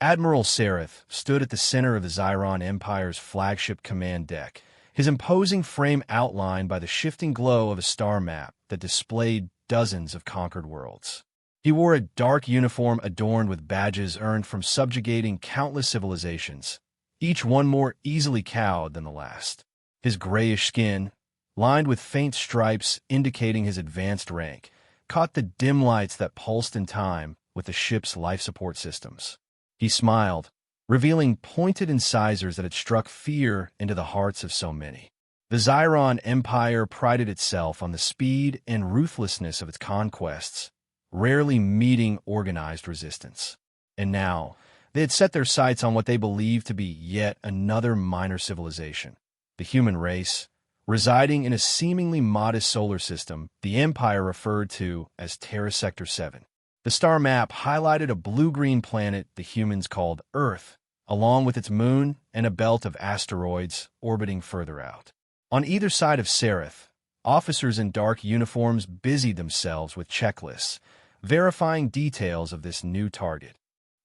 Admiral Sareth stood at the center of the Xiron Empire's flagship command deck, his imposing frame outlined by the shifting glow of a star map that displayed dozens of conquered worlds. He wore a dark uniform adorned with badges earned from subjugating countless civilizations, each one more easily cowed than the last. His grayish skin, lined with faint stripes indicating his advanced rank, caught the dim lights that pulsed in time with the ship's life support systems. He smiled, revealing pointed incisors that had struck fear into the hearts of so many. The Xiron Empire prided itself on the speed and ruthlessness of its conquests, rarely meeting organized resistance. And now, they had set their sights on what they believed to be yet another minor civilization, the human race, residing in a seemingly modest solar system the Empire referred to as Terra Sector 7. The star map highlighted a blue-green planet the humans called Earth, along with its moon and a belt of asteroids orbiting further out. On either side of Sareth, officers in dark uniforms busied themselves with checklists, verifying details of this new target.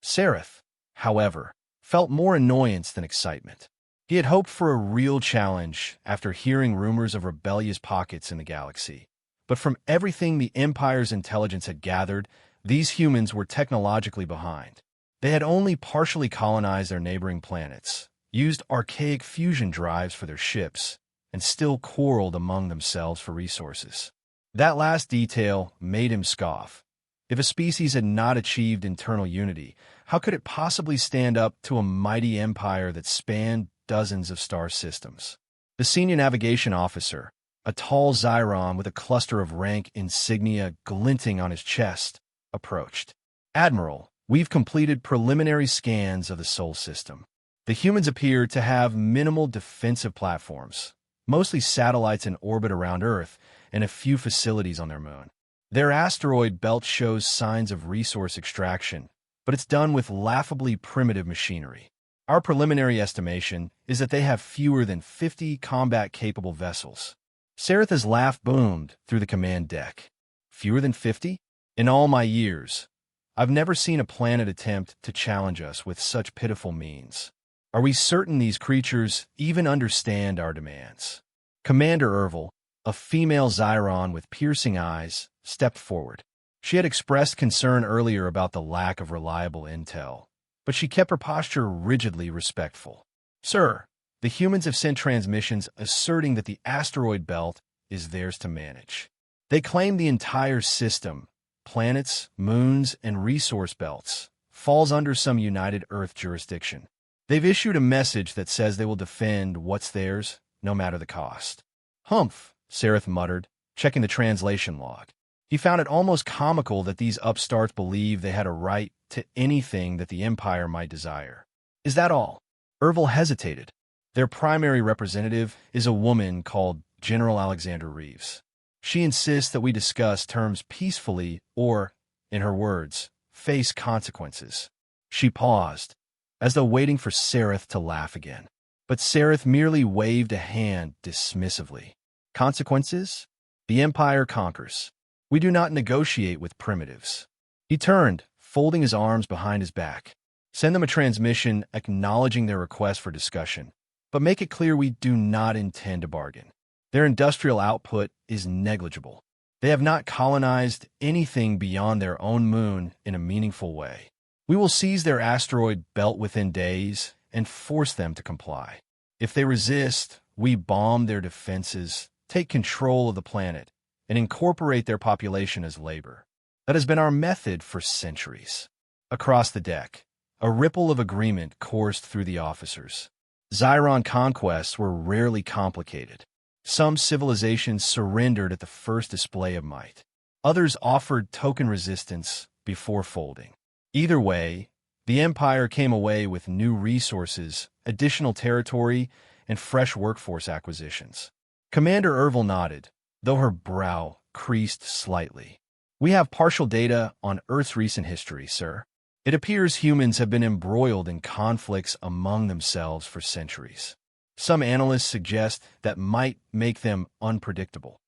Sareth, however, felt more annoyance than excitement. He had hoped for a real challenge after hearing rumors of rebellious pockets in the galaxy. But from everything the Empire's intelligence had gathered, these humans were technologically behind. They had only partially colonized their neighboring planets, used archaic fusion drives for their ships, and still quarreled among themselves for resources. That last detail made him scoff. If a species had not achieved internal unity, how could it possibly stand up to a mighty empire that spanned dozens of star systems? The senior navigation officer, a tall Xiron with a cluster of rank insignia glinting on his chest, approached. "Admiral, we've completed preliminary scans of the Sol system. The humans appear to have minimal defensive platforms, mostly satellites in orbit around Earth and a few facilities on their moon. Their asteroid belt shows signs of resource extraction, but it's done with laughably primitive machinery. Our preliminary estimation is that they have fewer than 50 combat-capable vessels." Sareth's laugh boomed through the command deck. "Fewer than 50? In all my years, I've never seen a planet attempt to challenge us with such pitiful means. Are we certain these creatures even understand our demands?" Commander Ervil, a female Xiron with piercing eyes, stepped forward. She had expressed concern earlier about the lack of reliable intel, but she kept her posture rigidly respectful. "Sir, the humans have sent transmissions asserting that the asteroid belt is theirs to manage. They claim the entire system, planets, moons, and resource belts, falls under some United Earth jurisdiction. They've issued a message that says they will defend what's theirs, no matter the cost." "Humph," Sareth muttered, checking the translation log. He found it almost comical that these upstarts believed they had a right to anything that the Empire might desire. "Is that all?" Ervil hesitated. "Their primary representative is a woman called General Alexander Reeves. She insists that we discuss terms peacefully or, in her words, face consequences." She paused, as though waiting for Sareth to laugh again. But Sareth merely waved a hand dismissively. "Consequences? The Empire conquers. We do not negotiate with primitives." He turned, folding his arms behind his back. "Send them a transmission acknowledging their request for discussion, but make it clear we do not intend to bargain. Their industrial output is negligible. They have not colonized anything beyond their own moon in a meaningful way. We will seize their asteroid belt within days and force them to comply. If they resist, we bomb their defenses, take control of the planet, and incorporate their population as labor. That has been our method for centuries." Across the deck, a ripple of agreement coursed through the officers. Xiron conquests were rarely complicated. Some civilizations surrendered at the first display of might. Others offered token resistance before folding. Either way, the Empire came away with new resources, additional territory, and fresh workforce acquisitions. Commander Ervil nodded, though her brow creased slightly. "We have partial data on Earth's recent history, sir. It appears humans have been embroiled in conflicts among themselves for centuries. Some analysts suggest that might make them unpredictable."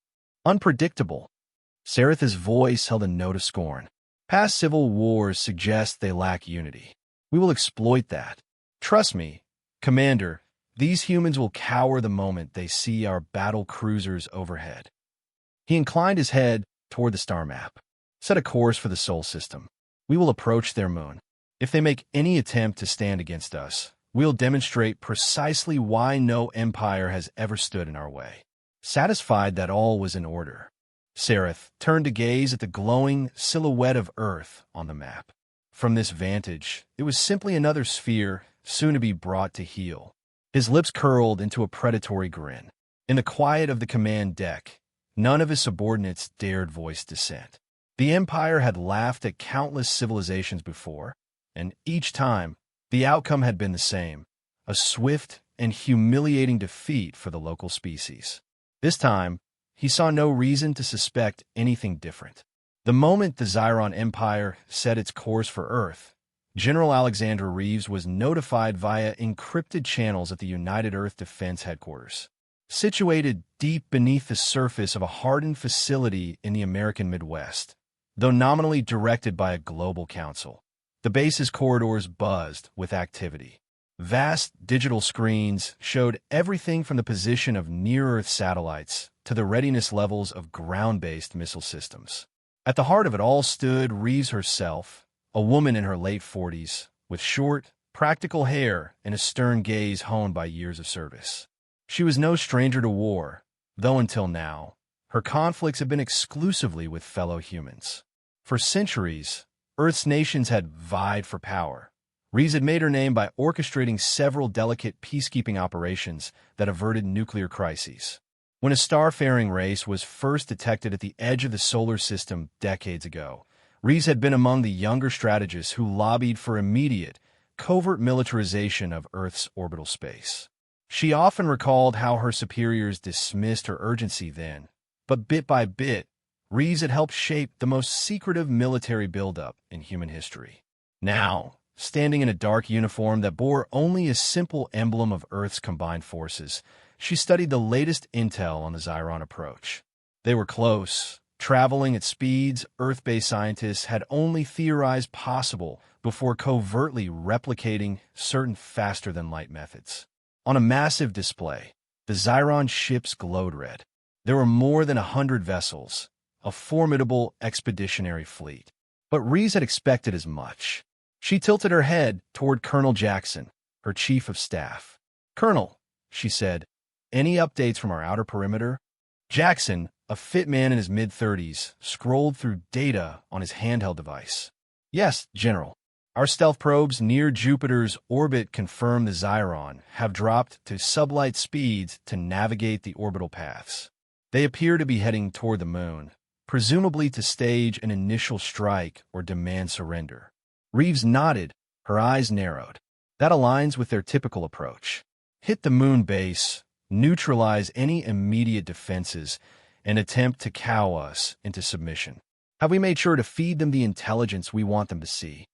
"Unpredictable?" Sareth's voice held a note of scorn. "Past civil wars suggest they lack unity. We will exploit that. Trust me, Commander, these humans will cower the moment they see our battle cruisers overhead. He inclined his head toward the star map. Set a course for the Sol system. We will approach their moon. If they make any attempt to stand against us, we'll demonstrate precisely why no empire has ever stood in our way. Satisfied that all was in order, Seraph turned to gaze at the glowing silhouette of Earth on the map. From this vantage, it was simply another sphere, soon to be brought to heel. His lips curled into a predatory grin. In the quiet of the command deck, none of his subordinates dared voice dissent. The Empire had laughed at countless civilizations before, and each time, the outcome had been the same, a swift and humiliating defeat for the local species. This time, he saw no reason to suspect anything different. The moment the Xiron Empire set its course for Earth, General Alexander Reeves was notified via encrypted channels at the United Earth Defense Headquarters. Situated deep beneath the surface of a hardened facility in the American Midwest, though nominally directed by a global council, the base's corridors buzzed with activity. Vast digital screens showed everything from the position of near-Earth satellites to the readiness levels of ground-based missile systems. At the heart of it all stood Reeves herself, a woman in her late 40s, with short, practical hair and a stern gaze honed by years of service. She was no stranger to war, though until now, her conflicts had been exclusively with fellow humans. For centuries, Earth's nations had vied for power. Reeves had made her name by orchestrating several delicate peacekeeping operations that averted nuclear crises. When a starfaring race was first detected at the edge of the solar system decades ago, Reeves had been among the younger strategists who lobbied for immediate, covert militarization of Earth's orbital space. She often recalled how her superiors dismissed her urgency then, but bit by bit, Reeves had helped shape the most secretive military buildup in human history. Now, standing in a dark uniform that bore only a simple emblem of Earth's combined forces, she studied the latest intel on the Xiron approach. They were close, traveling at speeds Earth-based scientists had only theorized possible before covertly replicating certain faster-than-light methods. On a massive display, the Xiron ships glowed red. There were more than 100 vessels, a formidable expeditionary fleet. But Reeves had expected as much. She tilted her head toward Colonel Jackson, her chief of staff. "Colonel," she said, "any updates from our outer perimeter?" Jackson, a fit man in his mid-30s, scrolled through data on his handheld device. "Yes, General. Our stealth probes near Jupiter's orbit confirm the Xiron have dropped to sublight speeds to navigate the orbital paths. They appear to be heading toward the moon, presumably to stage an initial strike or demand surrender." Reeves nodded, her eyes narrowed. "That aligns with their typical approach. Hit the moon base, neutralize any immediate defenses, and attempt to cow us into submission. Have we made sure to feed them the intelligence we want them to see?"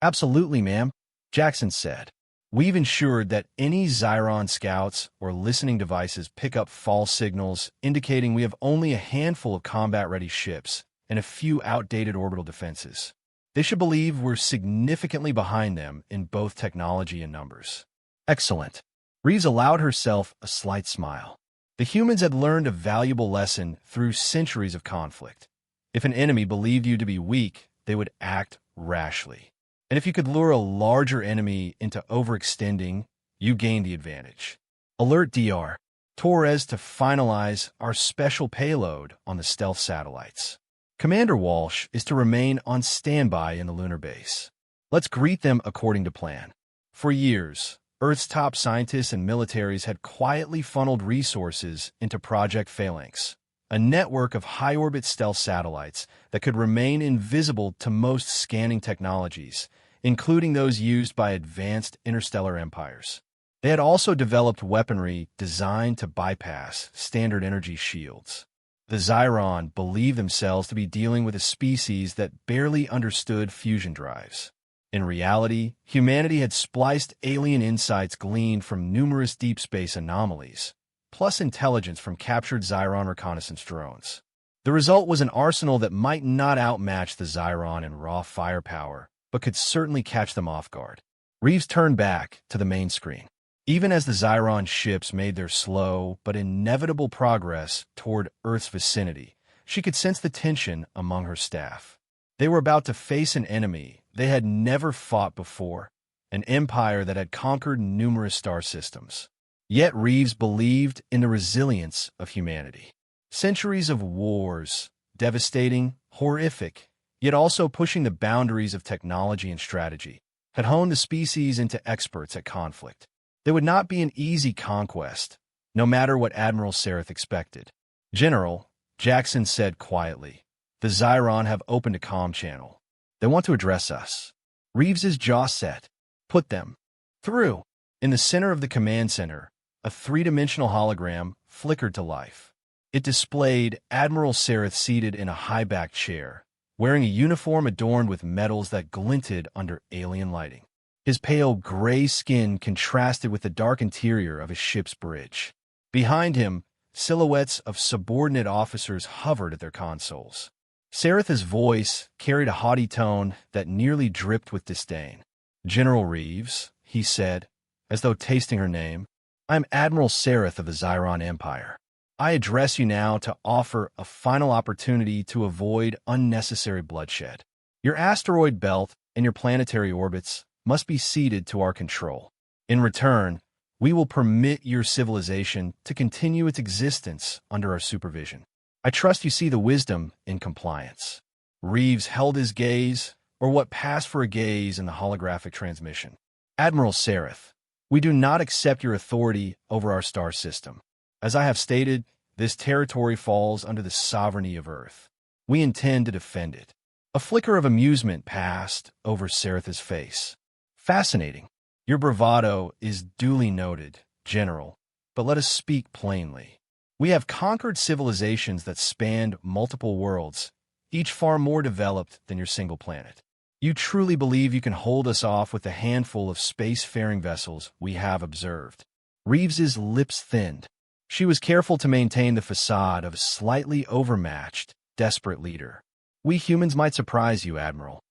"Absolutely, ma'am," Jackson said. "We've ensured that any Xiron scouts or listening devices pick up false signals indicating we have only a handful of combat-ready ships and a few outdated orbital defenses. They should believe we're significantly behind them in both technology and numbers." "Excellent." Reeves allowed herself a slight smile. The humans had learned a valuable lesson through centuries of conflict. If an enemy believed you to be weak, they would act rashly. And if you could lure a larger enemy into overextending, you gained the advantage. Alert DR. Torres to finalize our special payload on the stealth satellites. Commander Walsh is to remain on standby in the lunar base. Let's greet them according to plan. For years, Earth's top scientists and militaries had quietly funneled resources into Project Phalanx, a network of high-orbit stealth satellites that could remain invisible to most scanning technologies, including those used by advanced interstellar empires. They had also developed weaponry designed to bypass standard energy shields. The Xiron believed themselves to be dealing with a species that barely understood fusion drives. In reality, humanity had spliced alien insights gleaned from numerous deep space anomalies, plus intelligence from captured Xiron reconnaissance drones. The result was an arsenal that might not outmatch the Xiron in raw firepower, but could certainly catch them off guard. Reeves turned back to the main screen. Even as the Xyron ships made their slow but inevitable progress toward Earth's vicinity, she could sense the tension among her staff. They were about to face an enemy they had never fought before, an empire that had conquered numerous star systems. Yet Reeves believed in the resilience of humanity. Centuries of wars, devastating, horrific, yet also pushing the boundaries of technology and strategy, had honed the species into experts at conflict. They would not be an easy conquest, no matter what Admiral Sareth expected. "General," Jackson said quietly, "the Xyron have opened a comm channel. They want to address us." Reeves's jaw set. "Put them through." In the center of the command center, a three-dimensional hologram flickered to life. It displayed Admiral Sareth seated in a high-backed chair, wearing a uniform adorned with medals that glinted under alien lighting. His pale gray skin contrasted with the dark interior of his ship's bridge. Behind him, silhouettes of subordinate officers hovered at their consoles. Sareth's voice carried a haughty tone that nearly dripped with disdain. "General Reeves," he said, as though tasting her name, "I am Admiral Sareth of the Xyron Empire. I address you now to offer a final opportunity to avoid unnecessary bloodshed. Your asteroid belt and your planetary orbits must be ceded to our control. In return, we will permit your civilization to continue its existence under our supervision. I trust you see the wisdom in compliance." Reeves held his gaze, or what passed for a gaze in the holographic transmission. "Admiral Sareth, we do not accept your authority over our star system. As I have stated, this territory falls under the sovereignty of Earth. We intend to defend it." A flicker of amusement passed over Sareth's face. "Fascinating. Your bravado is duly noted, General, but let us speak plainly. We have conquered civilizations that spanned multiple worlds, each far more developed than your single planet. You truly believe you can hold us off with the handful of space-faring vessels we have observed?" Reeves's lips thinned. She was careful to maintain the facade of a slightly overmatched, desperate leader. "We humans might surprise you, Admiral."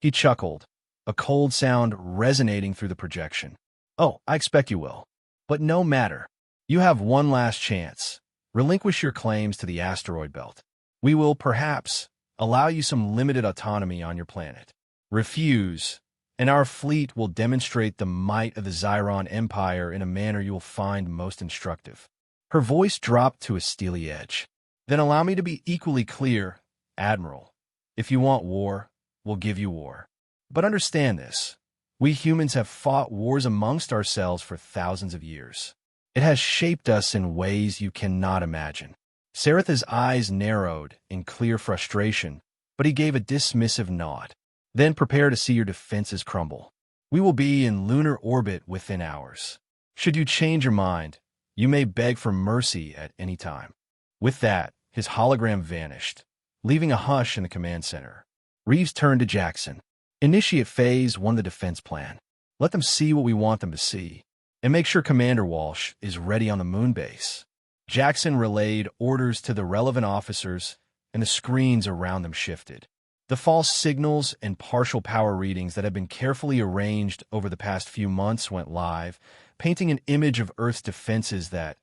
He chuckled, a cold sound resonating through the projection. "Oh, I expect you will. But no matter. You have one last chance. Relinquish your claims to the asteroid belt. We will, perhaps, allow you some limited autonomy on your planet. Refuse, and our fleet will demonstrate the might of the Xyron Empire in a manner you will find most instructive." Her voice dropped to a steely edge. "Then allow me to be equally clear, Admiral. If you want war, we'll give you war. But understand this. We humans have fought wars amongst ourselves for thousands of years. It has shaped us in ways you cannot imagine." Sareth's eyes narrowed in clear frustration, but he gave a dismissive nod. "Then prepare to see your defenses crumble. We will be in lunar orbit within hours. Should you change your mind, you may beg for mercy at any time." With that, his hologram vanished, leaving a hush in the command center. Reeves turned to Jackson. "Initiate Phase 1 of the defense plan. Let them see what we want them to see. And make sure Commander Walsh is ready on the moon base." Jackson relayed orders to the relevant officers, and the screens around them shifted. The false signals and partial power readings that had been carefully arranged over the past few months went live, painting an image of Earth's defenses that,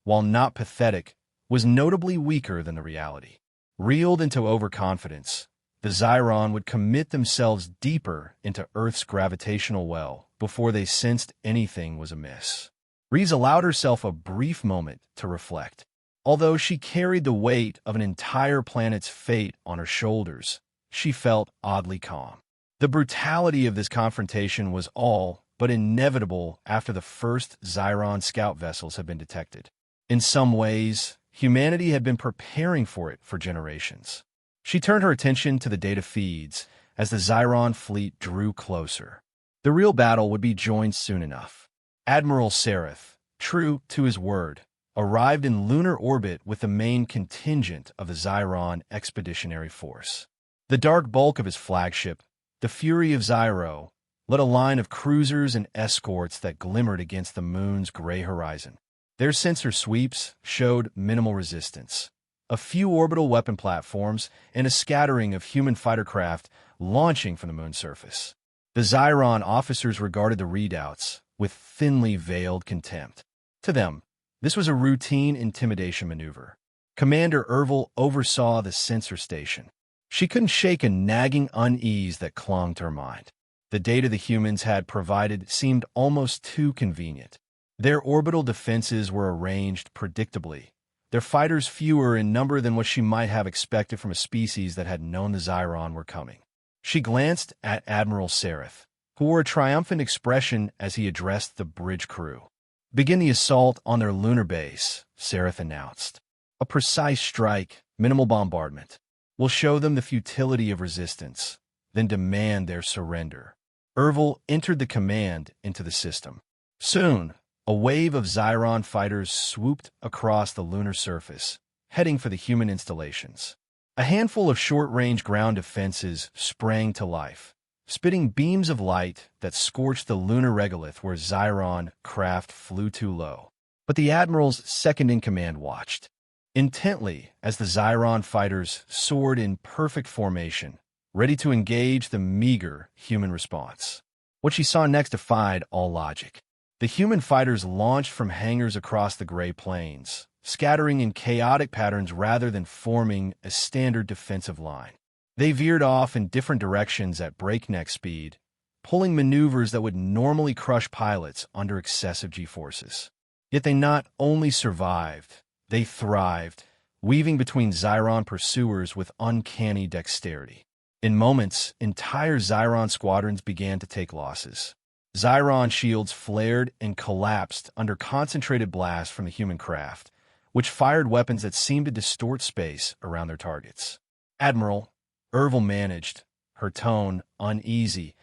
while not pathetic, was notably weaker than the reality. Reeled into overconfidence, the Xyron would commit themselves deeper into Earth's gravitational well before they sensed anything was amiss. Reeves allowed herself a brief moment to reflect. Although she carried the weight of an entire planet's fate on her shoulders, she felt oddly calm. The brutality of this confrontation was all but inevitable after the first Xyron scout vessels had been detected. In some ways, humanity had been preparing for it for generations. She turned her attention to the data feeds as the Xyron fleet drew closer. The real battle would be joined soon enough. Admiral Sareth, true to his word, arrived in lunar orbit with the main contingent of the Xyron Expeditionary Force. The dark bulk of his flagship, the Fury of Xyro, led a line of cruisers and escorts that glimmered against the moon's gray horizon. Their sensor sweeps showed minimal resistance. A few orbital weapon platforms and a scattering of human fighter craft launching from the moon's surface. The Xiron officers regarded the readouts with thinly veiled contempt. To them, this was a routine intimidation maneuver. Commander Ervil oversaw the sensor station. She couldn't shake a nagging unease that clung to her mind. The data the humans had provided seemed almost too convenient. Their orbital defenses were arranged predictably, their fighters fewer in number than what she might have expected from a species that had known the Xiron were coming. She glanced at Admiral Sereth, who wore a triumphant expression as he addressed the bridge crew. "Begin the assault on their lunar base," Sereth announced. "A precise strike, minimal bombardment. We'll show them the futility of resistance, then demand their surrender." Ervil entered the command into the system. Soon, a wave of Xiron fighters swooped across the lunar surface, heading for the human installations. A handful of short-range ground defenses sprang to life, spitting beams of light that scorched the lunar regolith where Xiron craft flew too low. But the Admiral's second-in-command watched intently as the Xiron fighters soared in perfect formation, ready to engage the meager human response. What she saw next defied all logic. The human fighters launched from hangars across the gray plains, scattering in chaotic patterns rather than forming a standard defensive line. They veered off in different directions at breakneck speed, pulling maneuvers that would normally crush pilots under excessive G-forces. Yet they not only survived, they thrived, weaving between Xiron pursuers with uncanny dexterity. In moments, entire Xiron squadrons began to take losses. Xiron shields flared and collapsed under concentrated blasts from the human craft, which fired weapons that seemed to distort space around their targets. "Admiral," Ervil managed, her tone uneasy,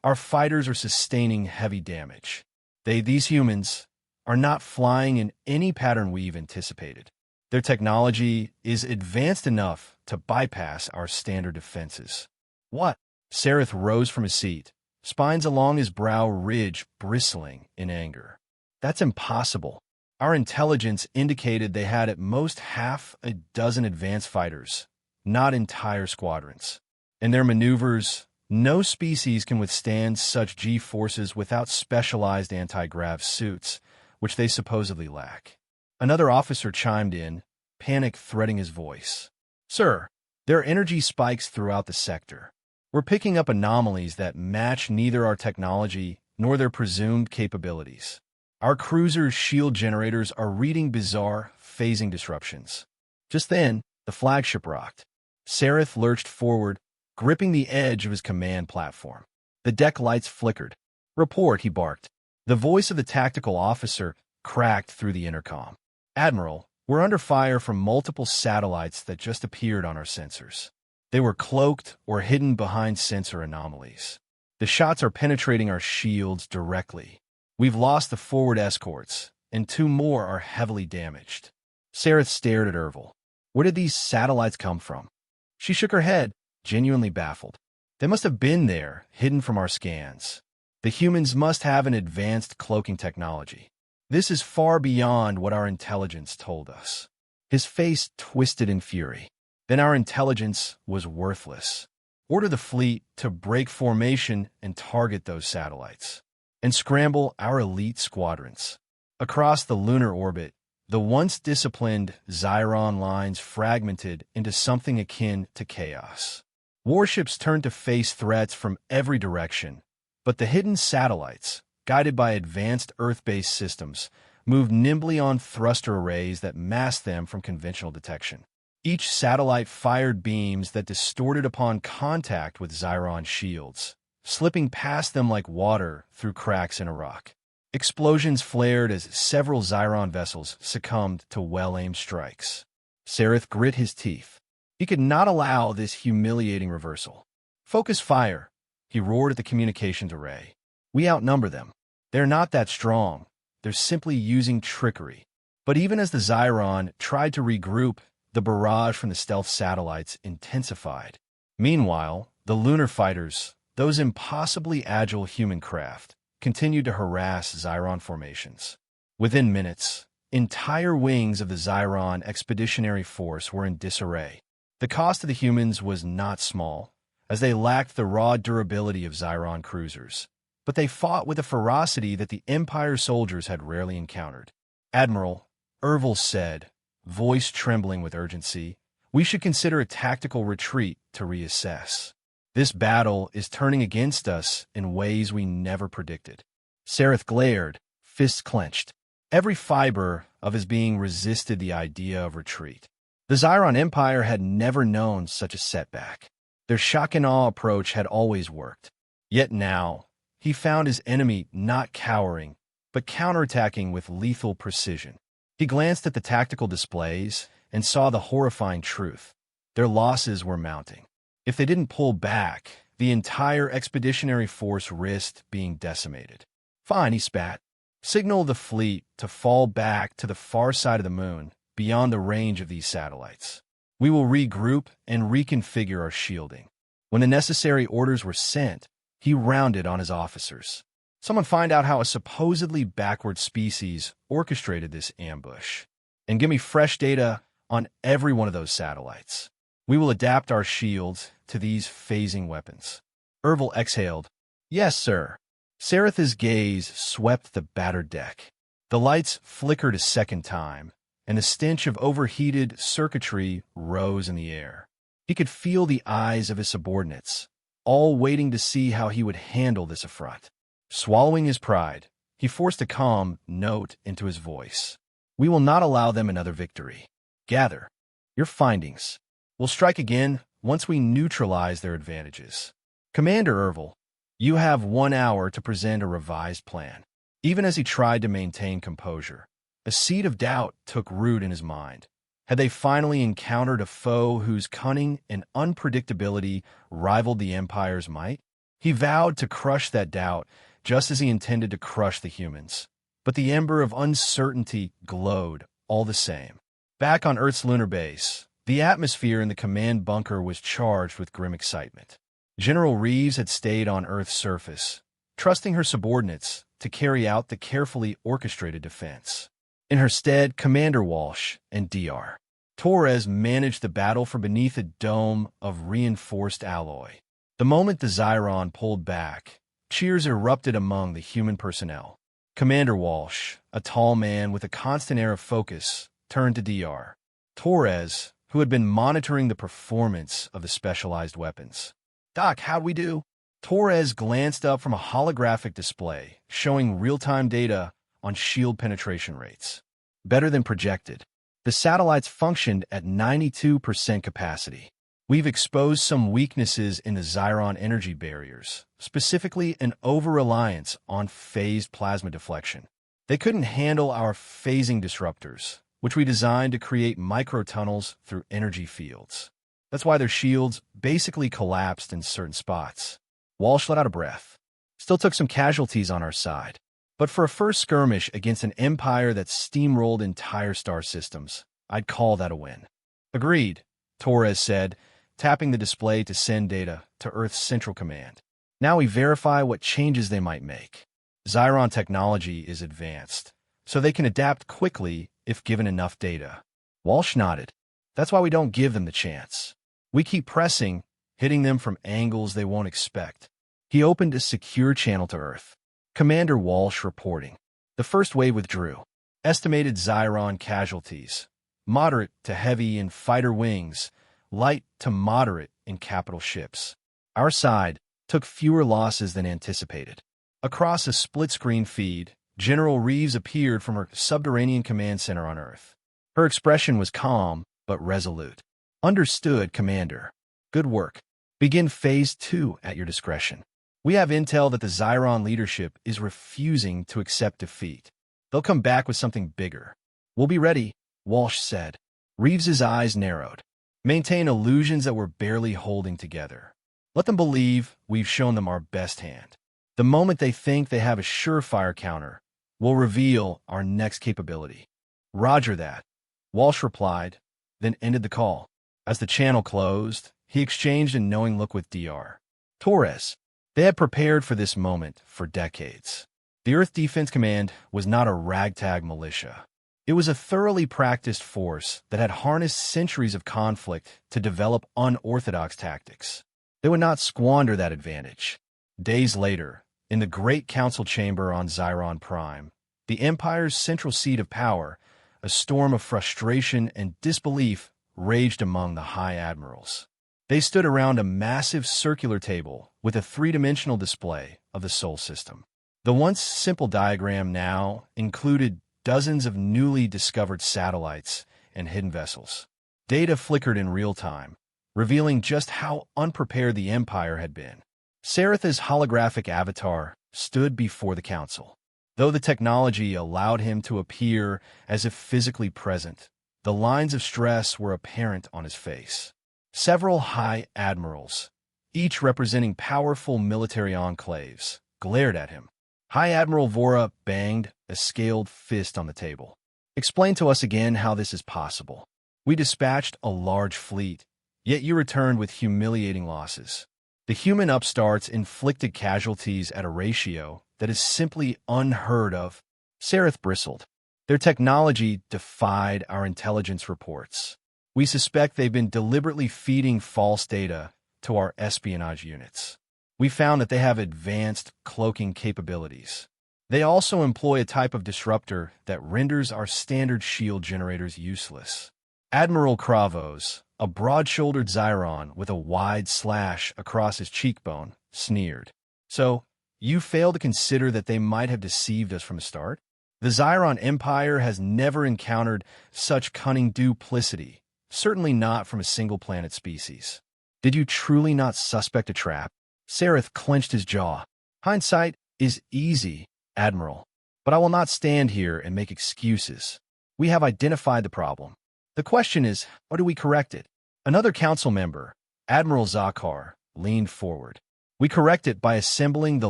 "our fighters are sustaining heavy damage. These humans, are not flying in any pattern we've anticipated. Their technology is advanced enough to bypass our standard defenses." "What?" Sereth rose from his seat, spines along his brow ridge bristling in anger. "That's impossible. Our intelligence indicated they had at most half a dozen advanced fighters, not entire squadrons. In their maneuvers, no species can withstand such G-forces without specialized anti-grav suits, which they supposedly lack." Another officer chimed in, panic threading his voice. "Sir, there are energy spikes throughout the sector. We're picking up anomalies that match neither our technology nor their presumed capabilities. Our cruiser's shield generators are reading bizarre, phasing disruptions." Just then, the flagship rocked. Sereth lurched forward, gripping the edge of his command platform. The deck lights flickered. "Report," he barked. The voice of the tactical officer cracked through the intercom. "Admiral, we're under fire from multiple satellites that just appeared on our sensors. They were cloaked or hidden behind sensor anomalies. The shots are penetrating our shields directly. We've lost the forward escorts, and 2 more are heavily damaged." Sereth stared at Ervil. Where did these satellites come from? She shook her head, genuinely baffled. "They must have been there, hidden from our scans. The humans must have an advanced cloaking technology. This is far beyond what our intelligence told us." His face twisted in fury. "Then our intelligence was worthless. Order the fleet to break formation and target those satellites, and scramble our elite squadrons." Across the lunar orbit, the once disciplined Xiron lines fragmented into something akin to chaos. Warships turned to face threats from every direction, but the hidden satellites, guided by advanced Earth-based systems, moved nimbly on thruster arrays that masked them from conventional detection. Each satellite fired beams that distorted upon contact with Xiron shields, slipping past them like water through cracks in a rock. Explosions flared as several Xiron vessels succumbed to well-aimed strikes. Sereth grit his teeth. He could not allow this humiliating reversal. "Focus fire," he roared at the communications array. "We outnumber them. They're not that strong. They're simply using trickery." But even as the Xiron tried to regroup, the barrage from the stealth satellites intensified. Meanwhile, the lunar fighters, those impossibly agile human craft, continued to harass Xiron formations. Within minutes, entire wings of the Xiron expeditionary force were in disarray. The cost of the humans was not small, as they lacked the raw durability of Xiron cruisers. But they fought with a ferocity that the Empire soldiers had rarely encountered. "Admiral," Ervil said, voice trembling with urgency, "we should consider a tactical retreat to reassess. This battle is turning against us in ways we never predicted." Sareth glared, fists clenched. Every fiber of his being resisted the idea of retreat. The Xiron Empire had never known such a setback. Their shock-and-awe approach had always worked. Yet now, he found his enemy not cowering, but counterattacking with lethal precision. He glanced at the tactical displays and saw the horrifying truth. Their losses were mounting. If they didn't pull back, the entire expeditionary force risked being decimated. "Fine," he spat. "Signal the fleet to fall back to the far side of the moon, beyond the range of these satellites. We will regroup and reconfigure our shielding." When the necessary orders were sent, he rounded on his officers. "Someone find out how a supposedly backward species orchestrated this ambush, and give me fresh data on every one of those satellites. We will adapt our shields to these phasing weapons." Ervil exhaled. "Yes, sir." Sareth's gaze swept the battered deck. The lights flickered a second time, and the stench of overheated circuitry rose in the air. He could feel the eyes of his subordinates, all waiting to see how he would handle this affront. Swallowing his pride, he forced a calm note into his voice. "We will not allow them another victory. Gather your findings. We'll strike again once we neutralize their advantages. Commander Ervil, you have 1 hour to present a revised plan." Even as he tried to maintain composure, a seed of doubt took root in his mind. Had they finally encountered a foe whose cunning and unpredictability rivaled the Empire's might? He vowed to crush that doubt, just as he intended to crush the humans. But the ember of uncertainty glowed all the same. Back on Earth's lunar base, the atmosphere in the command bunker was charged with grim excitement. General Reeves had stayed on Earth's surface, trusting her subordinates to carry out the carefully orchestrated defense. In her stead, Commander Walsh and Dr. Torres managed the battle from beneath a dome of reinforced alloy. The moment the Xiron pulled back, cheers erupted among the human personnel. Commander Walsh, a tall man with a constant air of focus, turned to Dr. Torres, who had been monitoring the performance of the specialized weapons. "Doc, how'd we do?" Torres glanced up from a holographic display, showing real-time data on shield penetration rates. "Better than projected. The satellites functioned at 92% capacity. We've exposed some weaknesses in the Xiron energy barriers, specifically an over-reliance on phased plasma deflection. They couldn't handle our phasing disruptors, which we designed to create microtunnels through energy fields. That's why their shields basically collapsed in certain spots." Walsh let out a breath. "Still took some casualties on our side. But for a first skirmish against an empire that steamrolled entire star systems, I'd call that a win." "Agreed," Torres said, tapping the display to send data to Earth's Central Command. "Now we verify what changes they might make. Xiron technology is advanced, so they can adapt quickly if given enough data." Walsh nodded. "That's why we don't give them the chance. We keep pressing, hitting them from angles they won't expect." He opened a secure channel to Earth. Commander Walsh reporting. "The first wave withdrew. Estimated Xiron casualties: moderate to heavy in fighter wings, light to moderate in capital ships. Our side took fewer losses than anticipated." Across a split-screen feed, General Reeves appeared from her subterranean command center on Earth. Her expression was calm but resolute. "Understood, Commander. Good work. Begin Phase 2 at your discretion. We have intel that the Xiron leadership is refusing to accept defeat. They'll come back with something bigger." "We'll be ready," Walsh said. Reeves's eyes narrowed. "Maintain illusions that we're barely holding together. Let them believe we've shown them our best hand. The moment they think they have a surefire counter, we'll reveal our next capability." "Roger that," Walsh replied, then ended the call. As the channel closed, he exchanged a knowing look with Dr. Torres. They had prepared for this moment for decades. The Earth Defense Command was not a ragtag militia. It was a thoroughly practiced force that had harnessed centuries of conflict to develop unorthodox tactics. They would not squander that advantage. Days later, in the Great Council Chamber on Xiron Prime, the Empire's central seat of power, a storm of frustration and disbelief raged among the High Admirals. They stood around a massive circular table with a three-dimensional display of the Sol system. The once simple diagram now included dozens of newly discovered satellites and hidden vessels. Data flickered in real time, revealing just how unprepared the Empire had been. Saratha's holographic avatar stood before the council. Though the technology allowed him to appear as if physically present, the lines of stress were apparent on his face. Several High Admirals, each representing powerful military enclaves, glared at him. High Admiral Vora banged a scaled fist on the table. "Explain to us again how this is possible. We dispatched a large fleet, yet you returned with humiliating losses. The human upstarts inflicted casualties at a ratio that is simply unheard of." Sarath bristled. "Their technology defied our intelligence reports. We suspect they've been deliberately feeding false data to our espionage units. We found that they have advanced cloaking capabilities. They also employ a type of disruptor that renders our standard shield generators useless." Admiral Kravos, a broad-shouldered Xiron with a wide slash across his cheekbone, sneered. "So, you fail to consider that they might have deceived us from the start? The Xiron Empire has never encountered such cunning duplicity, certainly not from a single-planet species. Did you truly not suspect a trap?" Sarath clenched his jaw. "Hindsight is easy, Admiral, but I will not stand here and make excuses. We have identified the problem. The question is, how do we correct it?" Another council member, Admiral Zakar, leaned forward. "We correct it by assembling the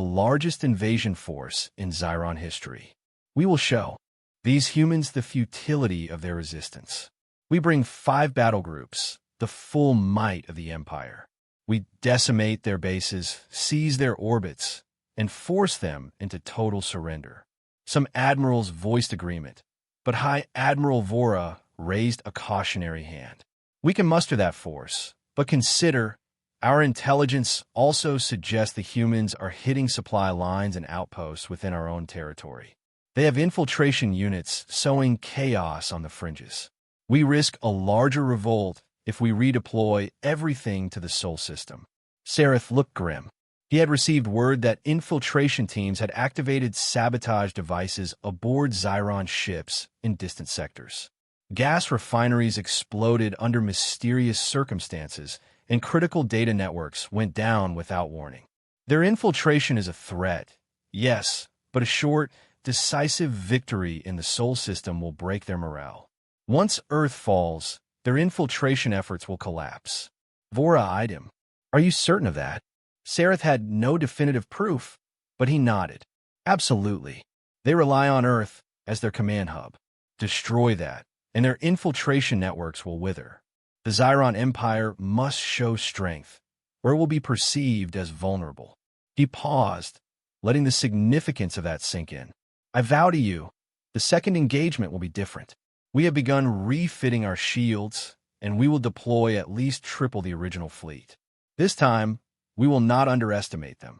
largest invasion force in Xiron history. We will show these humans the futility of their resistance. We bring 5 battle groups, the full might of the Empire. We decimate their bases, seize their orbits, and force them into total surrender." Some admirals voiced agreement, but High Admiral Vora raised a cautionary hand. "We can muster that force, but consider, our intelligence also suggests the humans are hitting supply lines and outposts within our own territory. They have infiltration units sowing chaos on the fringes. We risk a larger revolt if we redeploy everything to the Sol system." Sarath looked grim. He had received word that infiltration teams had activated sabotage devices aboard Xiron ships in distant sectors. Gas refineries exploded under mysterious circumstances, and critical data networks went down without warning. Their infiltration is a threat, yes, but a short, decisive victory in the Sol system will break their morale. Once Earth falls, their infiltration efforts will collapse. Vora eyed him. "Are you certain of that?" Sarath had no definitive proof, but he nodded. "Absolutely. They rely on Earth as their command hub. Destroy that, and their infiltration networks will wither. The Xiron Empire must show strength, or it will be perceived as vulnerable." He paused, letting the significance of that sink in. "I vow to you, the second engagement will be different. We have begun refitting our shields, and we will deploy at least triple the original fleet. This time, we will not underestimate them."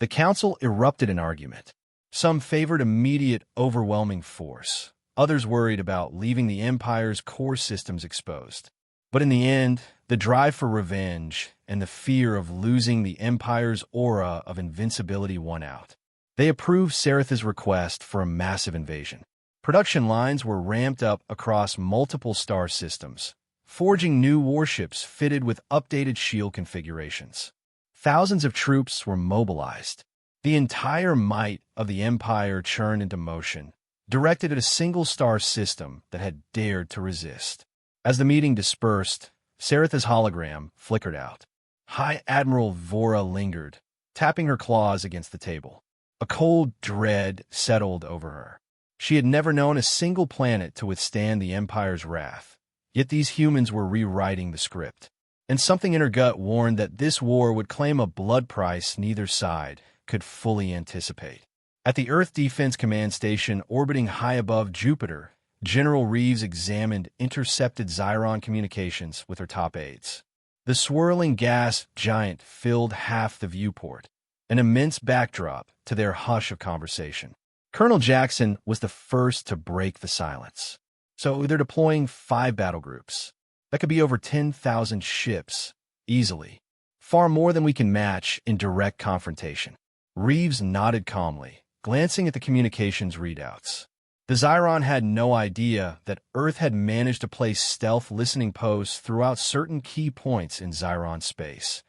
The council erupted in argument. Some favored immediate, overwhelming force. Others worried about leaving the Empire's core systems exposed. But in the end, the drive for revenge and the fear of losing the Empire's aura of invincibility won out. They approved Saratha's request for a massive invasion. Production lines were ramped up across multiple star systems, forging new warships fitted with updated shield configurations. Thousands of troops were mobilized. The entire might of the Empire churned into motion, directed at a single star system that had dared to resist. As the meeting dispersed, Saratha's hologram flickered out. High Admiral Vora lingered, tapping her claws against the table. A cold dread settled over her. She had never known a single planet to withstand the Empire's wrath, yet these humans were rewriting the script. And something in her gut warned that this war would claim a blood price neither side could fully anticipate. At the Earth Defense Command Station orbiting high above Jupiter, General Reeves examined intercepted Xiron communications with her top aides. The swirling gas giant filled half the viewport, an immense backdrop to their hush of conversation. Colonel Jackson was the first to break the silence. So they're deploying 5 battle groups. That could be over 10,000 ships, easily. Far more than we can match in direct confrontation. Reeves nodded calmly, glancing at the communications readouts. The Xiron had no idea that Earth had managed to place stealth listening posts throughout certain key points in Xiron space,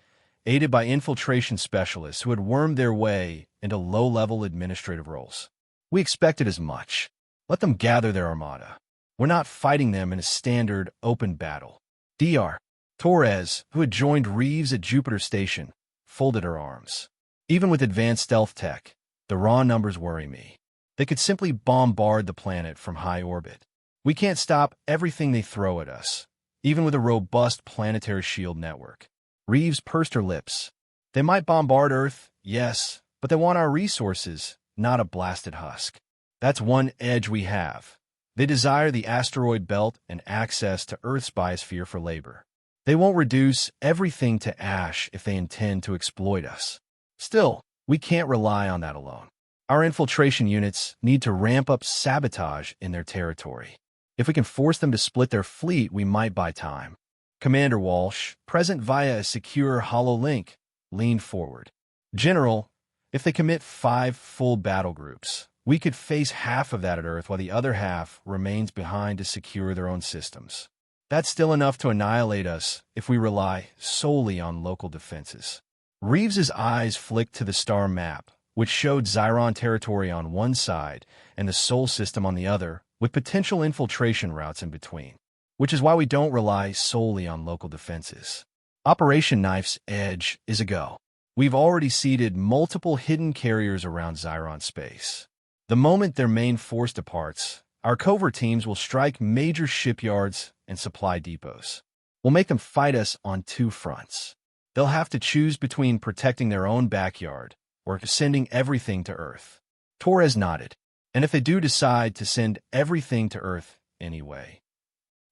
aided by infiltration specialists who had wormed their way into low-level administrative roles. We expected as much. Let them gather their armada. We're not fighting them in a standard, open battle. Dr. Torres, who had joined Reeves at Jupiter Station, folded her arms. Even with advanced stealth tech, the raw numbers worry me. They could simply bombard the planet from high orbit. We can't stop everything they throw at us, even with a robust planetary shield network. Reeves pursed her lips. They might bombard Earth, yes, but they want our resources, not a blasted husk. That's one edge we have. They desire the asteroid belt and access to Earth's biosphere for labor. They won't reduce everything to ash if they intend to exploit us. Still, we can't rely on that alone. Our infiltration units need to ramp up sabotage in their territory. If we can force them to split their fleet, we might buy time. Commander Walsh, present via a secure hololink, leaned forward. General, if they commit 5 full battle groups, we could face half of that at Earth while the other half remains behind to secure their own systems. That's still enough to annihilate us if we rely solely on local defenses. Reeves's eyes flicked to the star map, which showed Xiron territory on one side and the Sol system on the other, with potential infiltration routes in between, which is why we don't rely solely on local defenses. Operation Knife's Edge is a go. We've already seeded multiple hidden carriers around Xiron space. The moment their main force departs, our covert teams will strike major shipyards and supply depots. We'll make them fight us on 2 fronts. They'll have to choose between protecting their own backyard or sending everything to Earth. Torres nodded. And if they do decide to send everything to Earth anyway?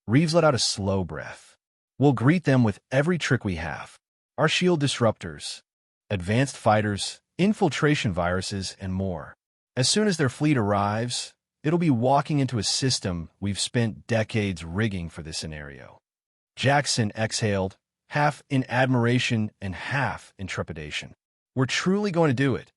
Reeves let out a slow breath. We'll greet them with every trick we have. Our shield disruptors, advanced fighters, infiltration viruses, and more. As soon as their fleet arrives, it'll be walking into a system we've spent decades rigging for this scenario. Jackson exhaled, half in admiration and half in trepidation. We're truly going to do it.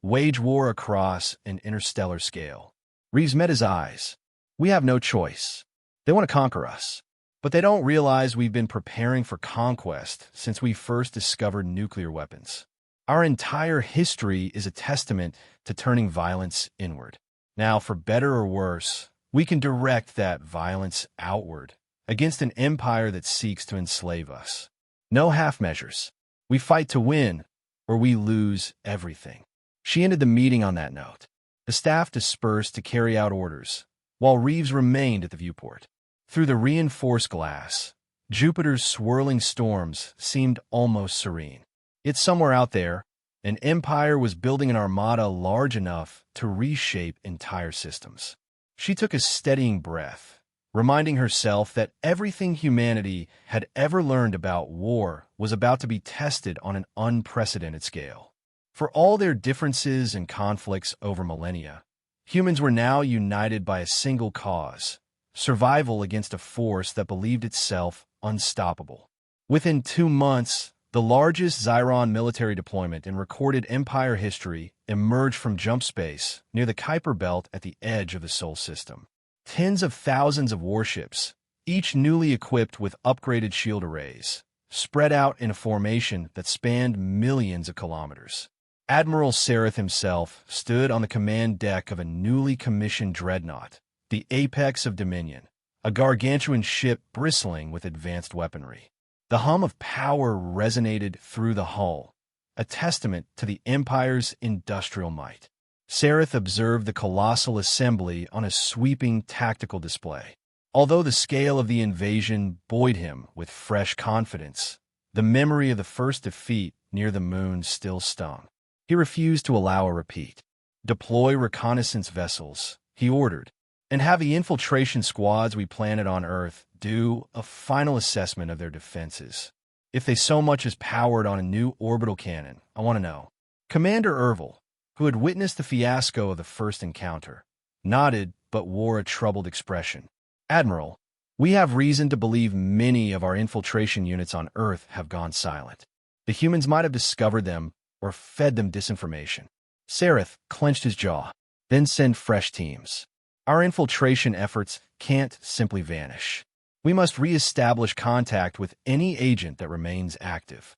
Wage war across an interstellar scale. Reeves met his eyes. We have no choice. They want to conquer us. But they don't realize we've been preparing for conquest since we first discovered nuclear weapons. Our entire history is a testament to turning violence inward. Now, for better or worse, we can direct that violence outward against an empire that seeks to enslave us. No half measures. We fight to win, or we lose everything. She ended the meeting on that note. The staff dispersed to carry out orders, while Reeves remained at the viewport. Through the reinforced glass, Jupiter's swirling storms seemed almost serene. Yet somewhere out there, an empire was building an armada large enough to reshape entire systems. She took a steadying breath, reminding herself that everything humanity had ever learned about war was about to be tested on an unprecedented scale. For all their differences and conflicts over millennia, humans were now united by a single cause: survival against a force that believed itself unstoppable. Within 2 months, the largest Xiron military deployment in recorded Empire history emerged from jump space near the Kuiper Belt at the edge of the Sol system. Tens of thousands of warships, each newly equipped with upgraded shield arrays, spread out in a formation that spanned millions of kilometers. Admiral Sareth himself stood on the command deck of a newly commissioned dreadnought, the apex of Dominion, a gargantuan ship bristling with advanced weaponry. The hum of power resonated through the hull, a testament to the Empire's industrial might. Sareth observed the colossal assembly on a sweeping tactical display. Although the scale of the invasion buoyed him with fresh confidence, the memory of the first defeat near the moon still stung. He refused to allow a repeat. Deploy reconnaissance vessels, he ordered, and have the infiltration squads we planted on Earth do a final assessment of their defenses. If they so much as powered on a new orbital cannon, I want to know. Commander Ervil, who had witnessed the fiasco of the first encounter, nodded but wore a troubled expression. Admiral, we have reason to believe many of our infiltration units on Earth have gone silent. The humans might have discovered them or fed them disinformation. Sareth clenched his jaw. Then send fresh teams. Our infiltration efforts can't simply vanish. We must re-establish contact with any agent that remains active.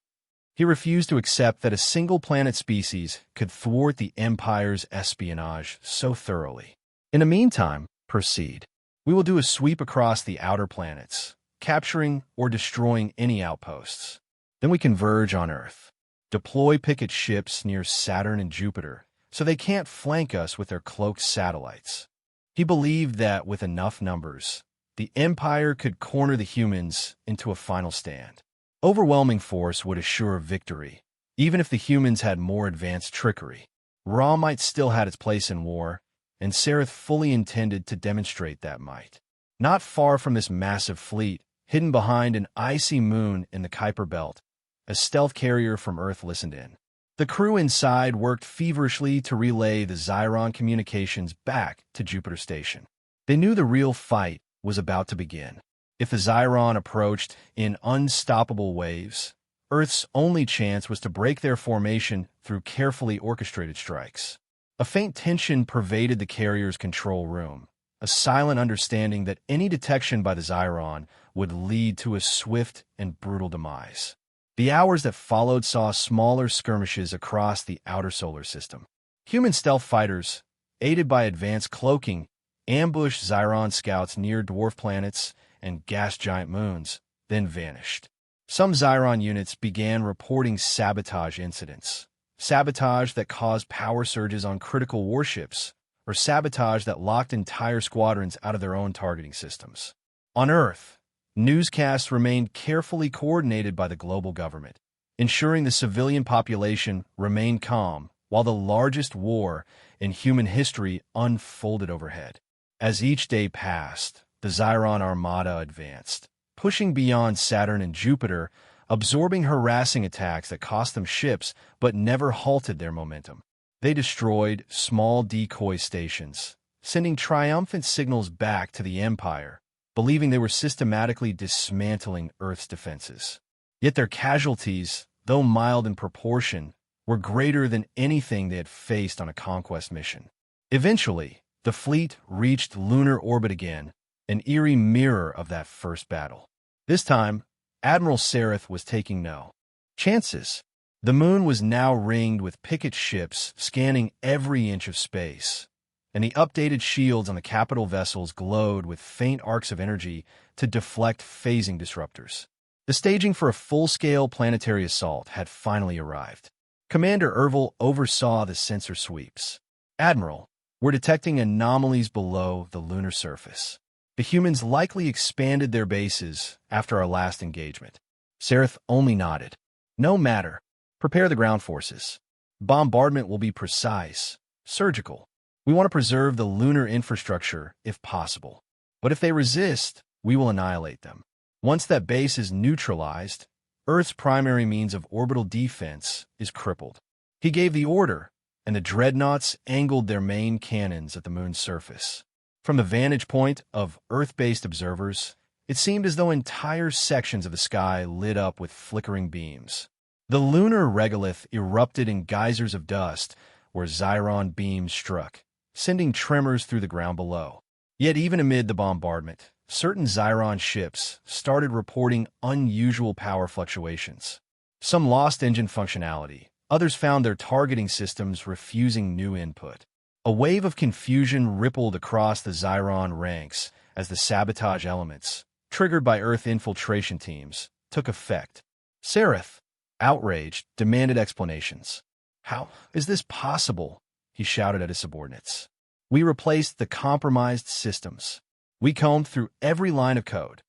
He refused to accept that a single planet species could thwart the Empire's espionage so thoroughly. In the meantime, proceed. We will do a sweep across the outer planets, capturing or destroying any outposts. Then we converge on Earth. Deploy picket ships near Saturn and Jupiter so they can't flank us with their cloaked satellites. He believed that with enough numbers, the Empire could corner the humans into a final stand. Overwhelming force would assure victory, even if the humans had more advanced trickery. Ra might still had its place in war, and Sareth fully intended to demonstrate that might. Not far from this massive fleet, hidden behind an icy moon in the Kuiper Belt, a stealth carrier from Earth listened in. The crew inside worked feverishly to relay the Xiron communications back to Jupiter Station. They knew the real fight was about to begin. If the Xiron approached in unstoppable waves, Earth's only chance was to break their formation through carefully orchestrated strikes. A faint tension pervaded the carrier's control room, a silent understanding that any detection by the Xiron would lead to a swift and brutal demise. The hours that followed saw smaller skirmishes across the outer solar system. Human stealth fighters, aided by advanced cloaking, ambushed Xiron scouts near dwarf planets and gas giant moons, then vanished. Some Xiron units began reporting sabotage incidents. Sabotage that caused power surges on critical warships, or sabotage that locked entire squadrons out of their own targeting systems. On Earth, newscasts remained carefully coordinated by the global government, ensuring the civilian population remained calm while the largest war in human history unfolded overhead. As each day passed, the Xiron Armada advanced, pushing beyond Saturn and Jupiter, absorbing harassing attacks that cost them ships but never halted their momentum. They destroyed small decoy stations, sending triumphant signals back to the Empire, believing they were systematically dismantling Earth's defenses. Yet their casualties, though mild in proportion, were greater than anything they had faced on a conquest mission. Eventually, the fleet reached lunar orbit again, an eerie mirror of that first battle. This time, Admiral Sareth was taking no chances. The moon was now ringed with picket ships scanning every inch of space, and the updated shields on the capital vessels glowed with faint arcs of energy to deflect phasing disruptors. The staging for a full-scale planetary assault had finally arrived. Commander Ervil oversaw the sensor sweeps. Admiral, we're detecting anomalies below the lunar surface. The humans likely expanded their bases after our last engagement. Sareth only nodded. No matter. Prepare the ground forces. Bombardment will be precise, surgical. We want to preserve the lunar infrastructure if possible. But if they resist, we will annihilate them. Once that base is neutralized, Earth's primary means of orbital defense is crippled. He gave the order, and the dreadnoughts angled their main cannons at the moon's surface. From the vantage point of Earth-based observers, it seemed as though entire sections of the sky lit up with flickering beams. The lunar regolith erupted in geysers of dust where Xiron beams struck, sending tremors through the ground below. Yet even amid the bombardment, certain Xiron ships started reporting unusual power fluctuations. Some lost engine functionality, others found their targeting systems refusing new input. A wave of confusion rippled across the Xiron ranks as the sabotage elements, triggered by Earth infiltration teams, took effect. Sareth, outraged, demanded explanations. "How is this possible?" he shouted at his subordinates. "We replaced the compromised systems. We combed through every line of code."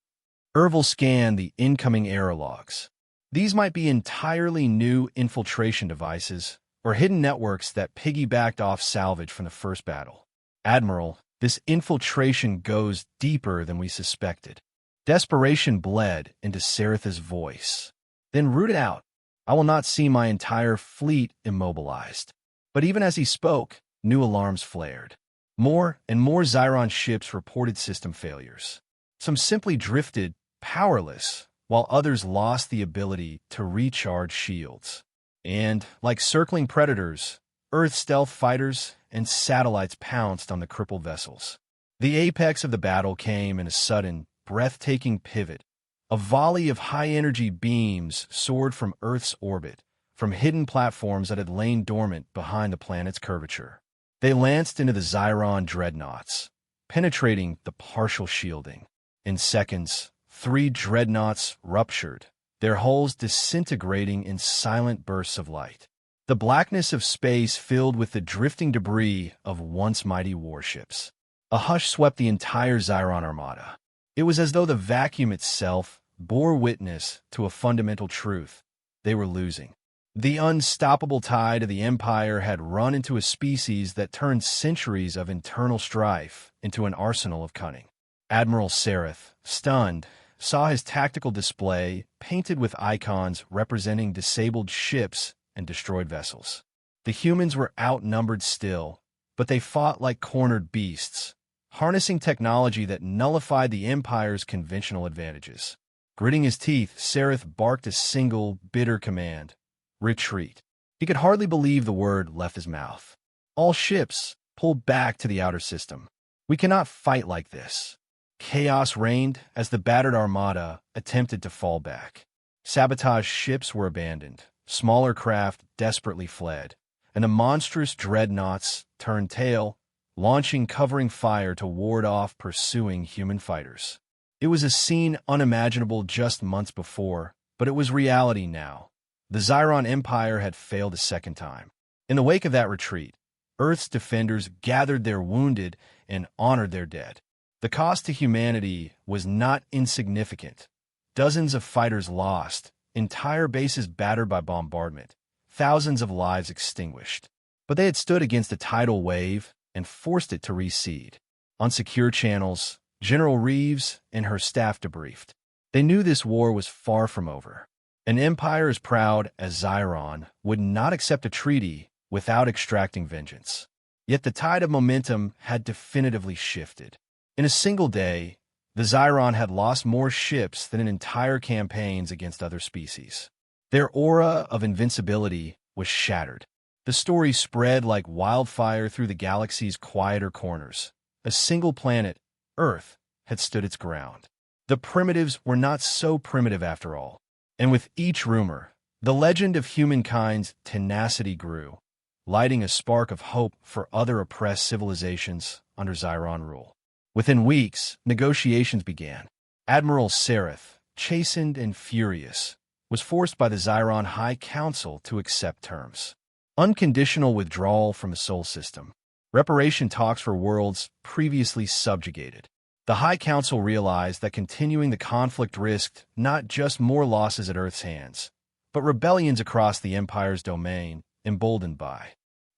Ervil scanned the incoming error logs. These might be entirely new infiltration devices, or hidden networks that piggybacked off salvage from the first battle. "Admiral, this infiltration goes deeper than we suspected." Desperation bled into Sareth's voice. then root it out. I will not see my entire fleet immobilized." But even as he spoke, new alarms flared. More and more Xiron ships reported system failures. Some simply drifted, powerless, while others lost the ability to recharge shields. And, like circling predators, Earth stealth fighters and satellites pounced on the crippled vessels. The apex of the battle came in a sudden, breathtaking pivot. A volley of high-energy beams soared from Earth's orbit, from hidden platforms that had lain dormant behind the planet's curvature. They lanced into the Xiron dreadnoughts, penetrating the partial shielding. In seconds, 3 dreadnoughts ruptured, their hulls disintegrating in silent bursts of light. The blackness of space filled with the drifting debris of once mighty warships. A hush swept the entire Xiron armada. It was as though the vacuum itself bore witness to a fundamental truth: they were losing. The unstoppable tide of the Empire had run into a species that turned centuries of internal strife into an arsenal of cunning. Admiral Sereth, stunned, saw his tactical display painted with icons representing disabled ships and destroyed vessels. The humans were outnumbered still, but they fought like cornered beasts, harnessing technology that nullified the Empire's conventional advantages. Gritting his teeth, Sereth barked a single, bitter command: retreat. He could hardly believe the word left his mouth. All ships, pull back to the outer system. We cannot fight like this. Chaos reigned as the battered armada attempted to fall back. Sabotaged ships were abandoned, smaller craft desperately fled, and the monstrous dreadnoughts turned tail, launching covering fire to ward off pursuing human fighters. It was a scene unimaginable just months before, but it was reality now. The Xiron Empire had failed a second time. In the wake of that retreat, Earth's defenders gathered their wounded and honored their dead. The cost to humanity was not insignificant. Dozens of fighters lost, entire bases battered by bombardment, thousands of lives extinguished. But they had stood against a tidal wave and forced it to recede. On secure channels, General Reeves and her staff debriefed. They knew this war was far from over. An empire as proud as Xiron would not accept a treaty without extracting vengeance. Yet the tide of momentum had definitively shifted. In a single day, the Xiron had lost more ships than in entire campaigns against other species. Their aura of invincibility was shattered. The story spread like wildfire through the galaxy's quieter corners. A single planet, Earth, had stood its ground. The primitives were not so primitive after all. And with each rumor, the legend of humankind's tenacity grew, lighting a spark of hope for other oppressed civilizations under Xiron rule. Within weeks, negotiations began. Admiral Sereth, chastened and furious, was forced by the Xiron High Council to accept terms. Unconditional withdrawal from the Sol system. Reparation talks for worlds previously subjugated. The High Council realized that continuing the conflict risked not just more losses at Earth's hands, but rebellions across the Empire's domain, emboldened by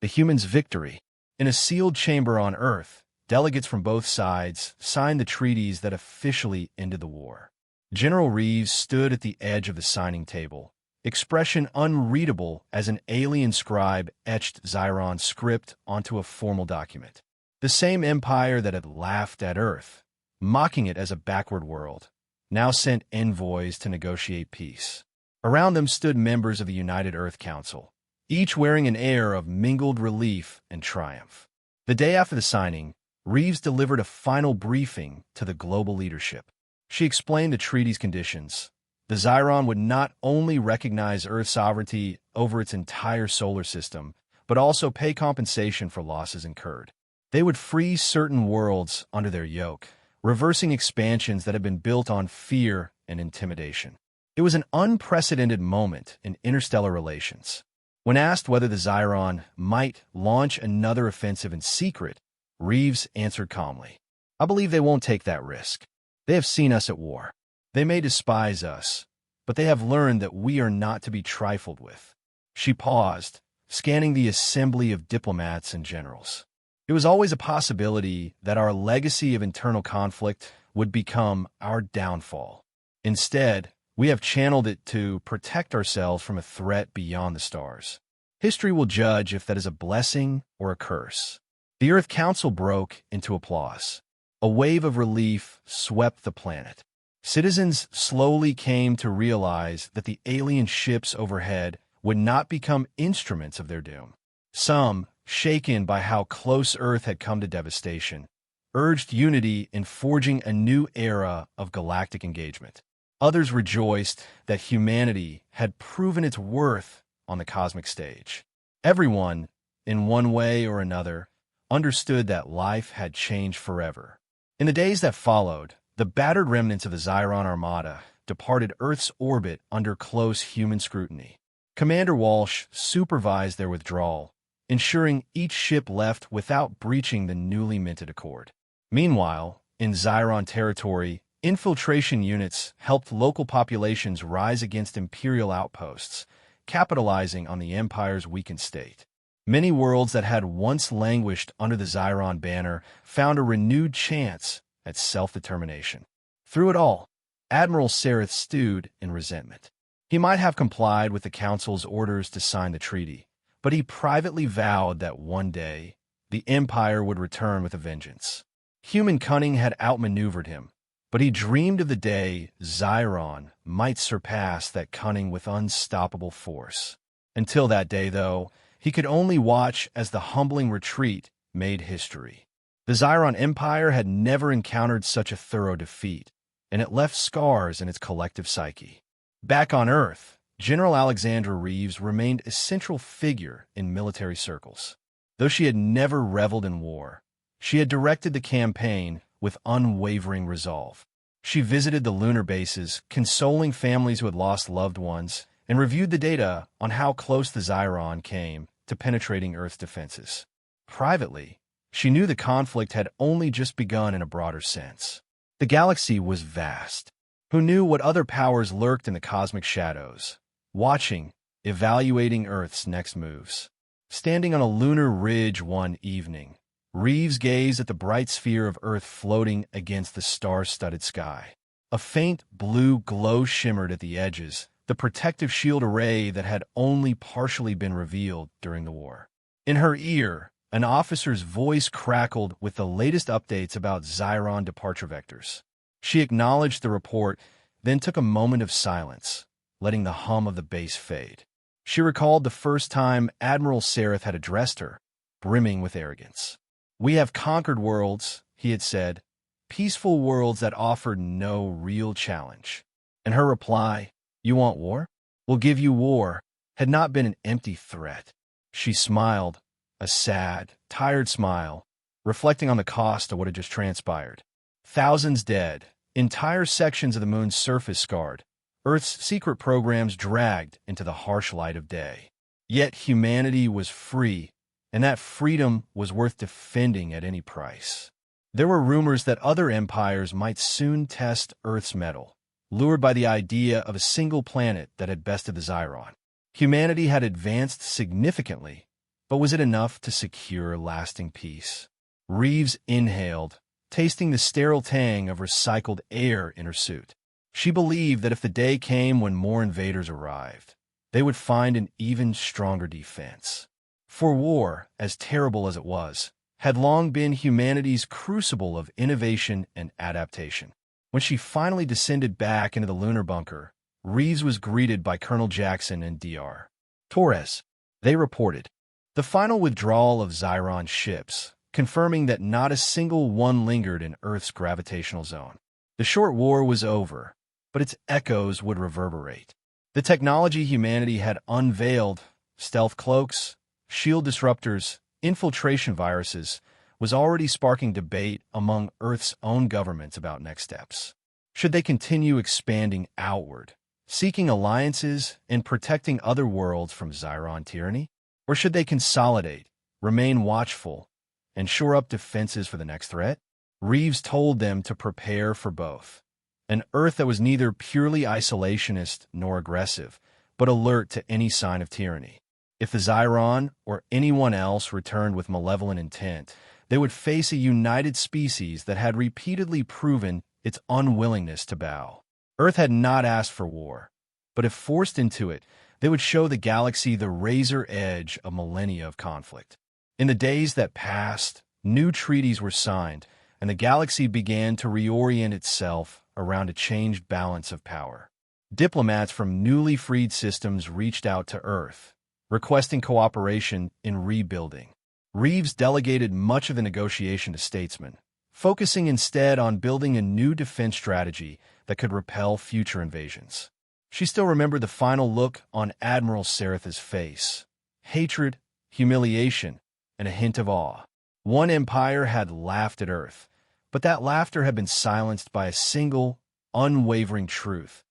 the humans' victory. In a sealed chamber on Earth, delegates from both sides signed the treaties that officially ended the war. General Reeves stood at the edge of the signing table, expression unreadable as an alien scribe etched Xiron script onto a formal document. The same empire that had laughed at Earth, mocking it as a backward world, now sent envoys to negotiate peace. Around them stood members of the United Earth Council, each wearing an air of mingled relief and triumph. The day after the signing, Reeves delivered a final briefing to the global leadership. She explained the treaty's conditions. The Xiron would not only recognize Earth's sovereignty over its entire solar system, but also pay compensation for losses incurred. They would free certain worlds under their yoke, reversing expansions that had been built on fear and intimidation. It was an unprecedented moment in interstellar relations. When asked whether the Xiron might launch another offensive in secret, Reeves answered calmly, "I believe they won't take that risk. They have seen us at war. They may despise us, but they have learned that we are not to be trifled with." She paused, scanning the assembly of diplomats and generals. It was always a possibility that our legacy of internal conflict would become our downfall. Instead, We have channeled it to protect ourselves from a threat beyond the stars. History will judge if that is a blessing or a curse." The Earth Council broke into applause. A wave of relief swept the planet. Citizens slowly came to realize that the alien ships overhead would not become instruments of their doom. Some, shaken by how close Earth had come to devastation, urged unity in forging a new era of galactic engagement. Others rejoiced that humanity had proven its worth on the cosmic stage. Everyone, in one way or another, understood that life had changed forever. In the days that followed, the battered remnants of the Xyron Armada departed Earth's orbit under close human scrutiny. Commander Walsh supervised their withdrawal, ensuring each ship left without breaching the newly minted accord. Meanwhile, in Xyron territory, infiltration units helped local populations rise against Imperial outposts, capitalizing on the Empire's weakened state. Many worlds that had once languished under the Xyron banner found a renewed chance at self-determination. Through it all, Admiral Sareth stewed in resentment. He might have complied with the Council's orders to sign the treaty, but he privately vowed that one day, the Empire would return with a vengeance. Human cunning had outmaneuvered him, but he dreamed of the day Xyron might surpass that cunning with unstoppable force. Until that day, though, he could only watch as the humbling retreat made history. The Xyron Empire had never encountered such a thorough defeat, and it left scars in its collective psyche. Back on Earth, General Alexandra Reeves remained a central figure in military circles. Though she had never reveled in war, she had directed the campaign with unwavering resolve. She visited the lunar bases, consoling families who had lost loved ones, and reviewed the data on how close the Xyron came to penetrating Earth's defenses. Privately, she knew the conflict had only just begun in a broader sense. The galaxy was vast. Who knew what other powers lurked in the cosmic shadows, watching, evaluating Earth's next moves? Standing on a lunar ridge one evening, Reeves gazed at the bright sphere of Earth floating against the star-studded sky. A faint blue glow shimmered at the edges, the protective shield array that had only partially been revealed during the war. In her ear, an officer's voice crackled with the latest updates about Xyron departure vectors. She acknowledged the report, then took a moment of silence, letting the hum of the base fade. She recalled the first time Admiral Sareth had addressed her, brimming with arrogance. "We have conquered worlds," he had said, "peaceful worlds that offered no real challenge." And her reply, "You want war? We'll give you war," had not been an empty threat. She smiled, a sad, tired smile, reflecting on the cost of what had just transpired. Thousands dead, entire sections of the moon's surface scarred, Earth's secret programs dragged into the harsh light of day. Yet humanity was free, and that freedom was worth defending at any price. There were rumors that other empires might soon test Earth's mettle, lured by the idea of a single planet that had bested the Xyron. Humanity had advanced significantly, but was it enough to secure lasting peace? Reeves inhaled, tasting the sterile tang of recycled air in her suit. She believed that if the day came when more invaders arrived, they would find an even stronger defense. For war, as terrible as it was, had long been humanity's crucible of innovation and adaptation. When she finally descended back into the lunar bunker, Reeves was greeted by Colonel Jackson and Dr. Torres. They reported the final withdrawal of Xyron ships, confirming that not a single one lingered in Earth's gravitational zone. The short war was over, but its echoes would reverberate. The technology humanity had unveiled, stealth cloaks, shield disruptors, infiltration viruses, was already sparking debate among Earth's own governments about next steps. Should they continue expanding outward, seeking alliances and protecting other worlds from Xyron tyranny? Or should they consolidate, remain watchful, and shore up defenses for the next threat? Reeves told them to prepare for both. An Earth that was neither purely isolationist nor aggressive, but alert to any sign of tyranny. If the Xyron or anyone else returned with malevolent intent, they would face a united species that had repeatedly proven its unwillingness to bow. Earth had not asked for war, but if forced into it, they would show the galaxy the razor edge of millennia of conflict. In the days that passed, new treaties were signed, and the galaxy began to reorient itself around a changed balance of power. Diplomats from newly freed systems reached out to Earth, requesting cooperation in rebuilding. Reeves delegated much of the negotiation to statesmen, focusing instead on building a new defense strategy that could repel future invasions. She still remembered the final look on Admiral Sereth's face: hatred, humiliation, and a hint of awe. One empire had laughed at Earth, but that laughter had been silenced by a single, unwavering truth.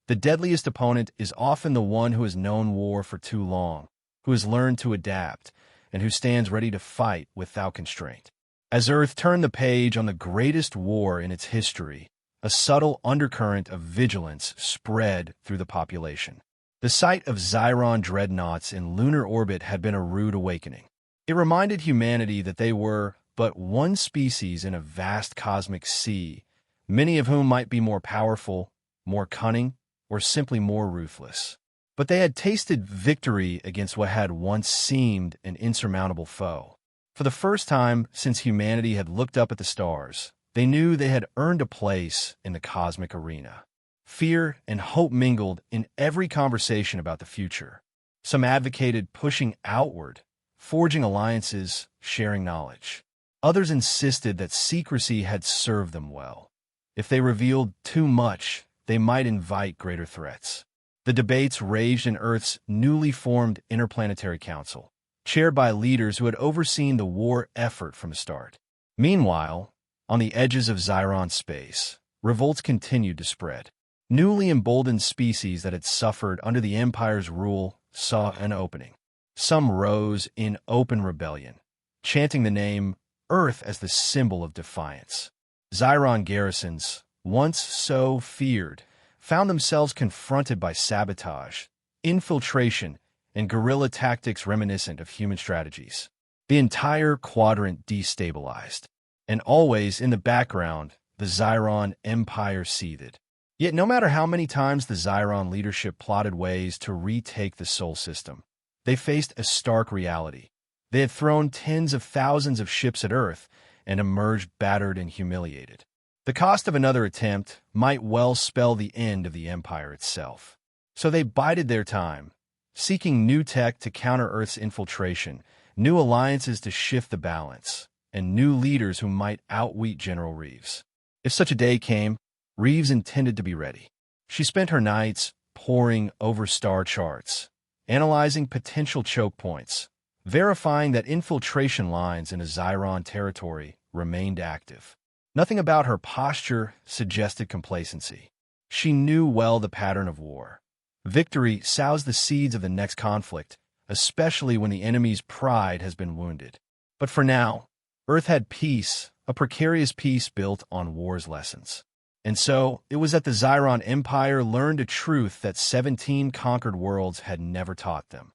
The deadliest opponent is often the one who has known war for too long, who has learned to adapt, and who stands ready to fight without constraint. As Earth turned the page on the greatest war in its history, a subtle undercurrent of vigilance spread through the population. The sight of Xyron dreadnoughts in lunar orbit had been a rude awakening. It reminded humanity that they were but one species in a vast cosmic sea, many of whom might be more powerful, more cunning, or simply more ruthless. But they had tasted victory against what had once seemed an insurmountable foe. For the first time since humanity had looked up at the stars, they knew they had earned a place in the cosmic arena. Fear and hope mingled in every conversation about the future. Some advocated pushing outward, forging alliances, sharing knowledge. Others insisted that secrecy had served them well. If they revealed too much, they might invite greater threats. The debates raged in Earth's newly formed Interplanetary Council, chaired by leaders who had overseen the war effort from the start. Meanwhile, on the edges of Xyron space, revolts continued to spread. Newly emboldened species that had suffered under the Empire's rule saw an opening. Some rose in open rebellion, chanting the name Earth as the symbol of defiance. Xyron garrisons, once so feared, found themselves confronted by sabotage, infiltration, and guerrilla tactics reminiscent of human strategies. The entire quadrant destabilized, and always in the background, the Xyron Empire seethed. Yet no matter how many times the Xyron leadership plotted ways to retake the Sol system, they faced a stark reality. They had thrown tens of thousands of ships at Earth and emerged battered and humiliated. The cost of another attempt might well spell the end of the Empire itself. So they bided their time, seeking new tech to counter Earth's infiltration, new alliances to shift the balance, and new leaders who might outwit General Reeves. If such a day came, Reeves intended to be ready. She spent her nights poring over star charts, analyzing potential choke points, verifying that infiltration lines into Xyron territory remained active. Nothing about her posture suggested complacency. She knew well the pattern of war. Victory sows the seeds of the next conflict, especially when the enemy's pride has been wounded. But for now, Earth had peace, a precarious peace built on war's lessons. And so, it was that the Xyron Empire learned a truth that 17 conquered worlds had never taught them.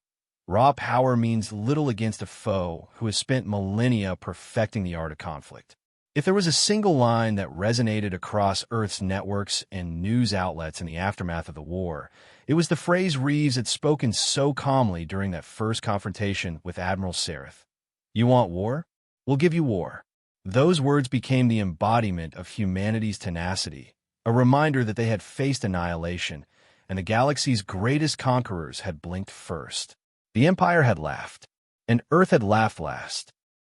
Raw power means little against a foe who has spent millennia perfecting the art of conflict. If there was a single line that resonated across Earth's networks and news outlets in the aftermath of the war, it was the phrase Reeves had spoken so calmly during that first confrontation with Admiral Sereth. "You want war? We'll give you war." Those words became the embodiment of humanity's tenacity, a reminder that they had faced annihilation, and the galaxy's greatest conquerors had blinked first. The Empire had laughed, and Earth had laughed last.